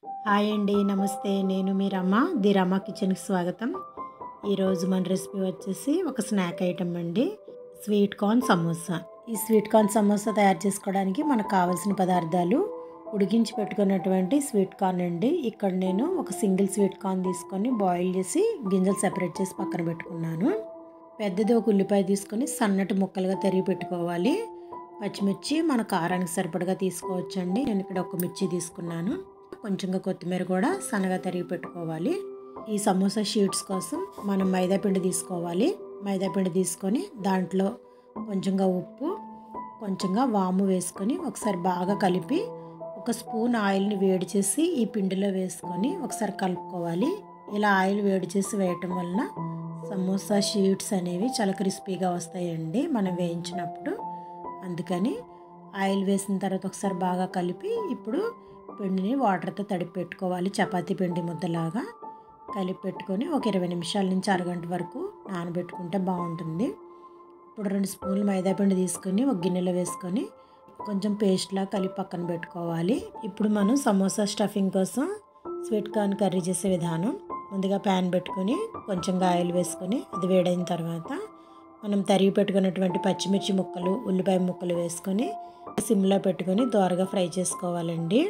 Hi అండి. నమస్తే. నేను మీ రమ. ది రమ కిచెన్‌కి స్వాగతం. ఈరోజు మన రెసిపీ వచ్చేసి ఒక స్నాక్ ఐటెమ్ అండి. Sweet corn samosa. ఈ స్వీట్ కార్న్ సమోసా తయారు చేసుకోవడానికి మనకు కావాల్సిన పదార్థాలు ఉడికించి పెట్టుకున్నటువంటి స్వీట్ కార్న్ అండి. ఇక్కడ నేను ఒక సింగిల్ స్వీట్ కార్న్ తీసుకొని బాయిల్ చేసి గింజలు సెపరేట్ చేసి పక్కన పెట్టుకున్నాను. పెద్దది ఒక ఉల్లిపాయ తీసుకొని సన్నటి ముక్కలుగా తరిగి పెట్టుకోవాలి. పచ్చిమిర్చి మన కారానికి సరిపడగా తీసుకోవచ్చండి. నేను ఇక్కడ ఒక మిర్చి తీసుకున్నాను. కొంచెంగా కొత్తిమీర కూడా సన్నగా తరిగి పెట్టుకోవాలి. ఈ సమోసా షీట్స్ కోసం మనం మైదా పిండి తీసుకోవాలి. మైదా పిండి తీసుకొని దాంట్లో కొంచెంగా ఉప్పు, కొంచెంగా వాము వేసుకొని ఒకసారి బాగా కలిపి ఒక స్పూన్ ఆయిల్ని వేడి చేసి ఈ పిండిలో వేసుకొని ఒకసారి కలుపుకోవాలి. ఇలా ఆయిల్ వేడి చేసి వేయటం వలన సమోసా షీట్స్ అనేవి చాలా క్రిస్పీగా వస్తాయండి మనం వేయించినప్పుడు. అందుకని ఆయిల్ వేసిన తర్వాత ఒకసారి బాగా కలిపి ఇప్పుడు పిండిని వాటర్తో తడిపి పెట్టుకోవాలి. చపాతీ పిండి ముద్దలాగా కలిపి పెట్టుకొని ఒక 20 నిమిషాల నుంచి అరగంట వరకు నానబెట్టుకుంటే బాగుంటుంది. ఇప్పుడు 2 స్పూన్లు మైదా పిండి తీసుకొని ఒక గిన్నెలో వేసుకొని కొంచెం పేస్ట్లా కలిపి పక్కన పెట్టుకోవాలి. ఇప్పుడు మనం సమోసా స్టఫింగ్ కోసం స్వీట్ కార్న్ కర్రీ చేసే విధానం. ముందుగా ప్యాన్ పెట్టుకొని కొంచెంగా ఆయిల్ వేసుకొని అది వేడైన తర్వాత మనం తరిగి పెట్టుకున్నటువంటి పచ్చిమిర్చి ముక్కలు, ఉల్లిపాయ ముక్కలు వేసుకొని సిమ్లో పెట్టుకొని దోరగా ఫ్రై చేసుకోవాలండి.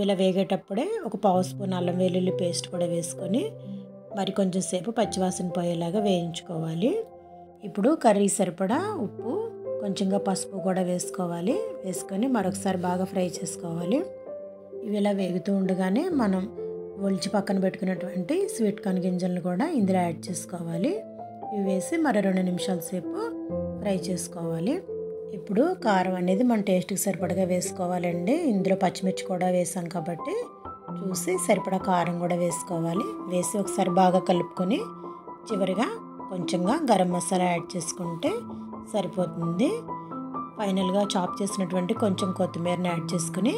ఇలా వేగేటప్పుడే ఒక పావు స్పూన్ అల్లం వెల్లుల్లి పేస్ట్ కూడా వేసుకొని మరి కొంచెం సేపు పచ్చివాసన పోయేలాగా వేయించుకోవాలి. ఇప్పుడు కర్రీ సరిపడా ఉప్పు, కొంచెంగా పసుపు కూడా వేసుకోవాలి. వేసుకొని మరొకసారి బాగా ఫ్రై చేసుకోవాలి. ఇవి ఇలా వేగుతూ ఉండగానే మనం ఒలిచి పక్కన పెట్టుకున్నటువంటి స్వీట్ కార్న్ గింజలను కూడా ఇందులో యాడ్ చేసుకోవాలి. ఇవి వేసి మరో 2 నిమిషాల సేపు ఫ్రై చేసుకోవాలి. ఇప్పుడు కారం అనేది మన టేస్ట్కి సరిపడగా వేసుకోవాలండి. ఇందులో పచ్చిమిర్చి కూడా వేసాం కాబట్టి చూసి సరిపడా కారం కూడా వేసుకోవాలి. వేసి ఒకసారి బాగా కలుపుకొని చివరిగా కొంచెంగా గరం మసాలా యాడ్ చేసుకుంటే సరిపోతుంది. ఫైనల్గా చాప్ చేసినటువంటి కొంచెం కొత్తిమీరని యాడ్ చేసుకుని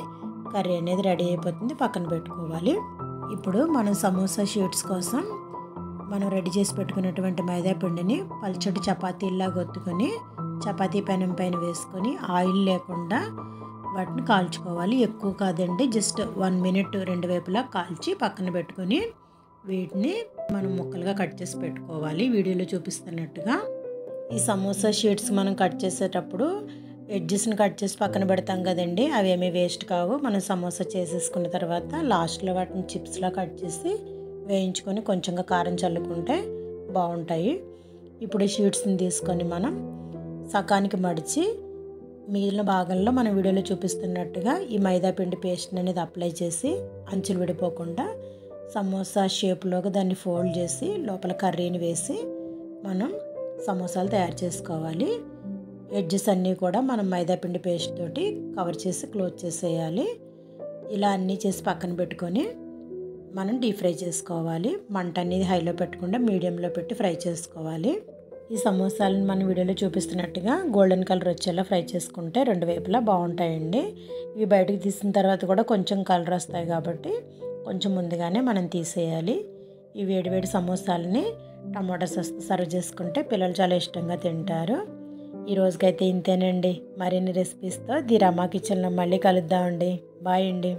కర్రీ అనేది రెడీ అయిపోతుంది. పక్కన పెట్టుకోవాలి. ఇప్పుడు మనం సమోసా షీట్స్ కోసం మనం రెడీ చేసి పెట్టుకున్నటువంటి మైదా పిండిని పల్చటి చపాతీలాగా ఒత్తుకొని చపాతీ పెనం పైన వేసుకొని ఆయిల్ లేకుండా వాటిని కాల్చుకోవాలి. ఎక్కువ కాదండి, జస్ట్ 1 మినిట్ 2 వైపులా కాల్చి పక్కన పెట్టుకొని వీటిని మనం ముక్కలుగా కట్ చేసి పెట్టుకోవాలి. వీడియోలో చూపిస్తున్నట్టుగా ఈ సమోసా షీట్స్ మనం కట్ చేసేటప్పుడు ఎడ్జెస్ని కట్ చేసి పక్కన పెడతాం కదండి, అవి ఏమీ వేస్ట్ కావు. మనం సమోసా చేసేసుకున్న తర్వాత లాస్ట్లో వాటిని చిప్స్లా కట్ చేసి వేయించుకొని కొంచెంగా కారం చల్లుకుంటే బాగుంటాయి. ఇప్పుడు ఈ షీట్స్ని తీసుకొని మనం సకానికి మడిచి మిగిలిన భాగంలో మనం వీడియోలో చూపిస్తున్నట్టుగా ఈ మైదా పిండి పేస్ట్ అనేది అప్లై చేసి అంచులు విడిపోకుండా సమోసా షేప్లోకి దాన్ని ఫోల్డ్ చేసి లోపల కర్రీని వేసి మనం సమోసాలు తయారు చేసుకోవాలి. ఎడ్జెస్ అన్నీ కూడా మనం మైదా పిండి పేస్ట్ తోటి కవర్ చేసి క్లోజ్ చేసేయాలి. ఇలా అన్నీ చేసి పక్కన పెట్టుకొని మనం డీప్ ఫ్రై చేసుకోవాలి. మంట అనేది హైలో పెట్టకుండా మీడియంలో పెట్టి ఫ్రై చేసుకోవాలి. ఈ సమోసాలను మనం వీడియోలో చూపిస్తున్నట్టుగా గోల్డెన్ కలర్ వచ్చేలా ఫ్రై చేసుకుంటే 2 వైపులా బాగుంటాయండి. ఇవి బయటకు తీసిన తర్వాత కూడా కొంచెం కలర్ వస్తాయి కాబట్టి కొంచెం ముందుగానే మనం తీసేయాలి. ఈ వేడివేడి సమోసాలని టమాటా సాస్తో సర్వ్ చేసుకుంటే పిల్లలు చాలా ఇష్టంగా తింటారు. ఈ రోజుకైతే ఇంతేనండి. మరిన్ని రెసిపీస్తో ది రమా కిచెన్లో మళ్ళీ కలుద్దామండి. బాయ్ అండి.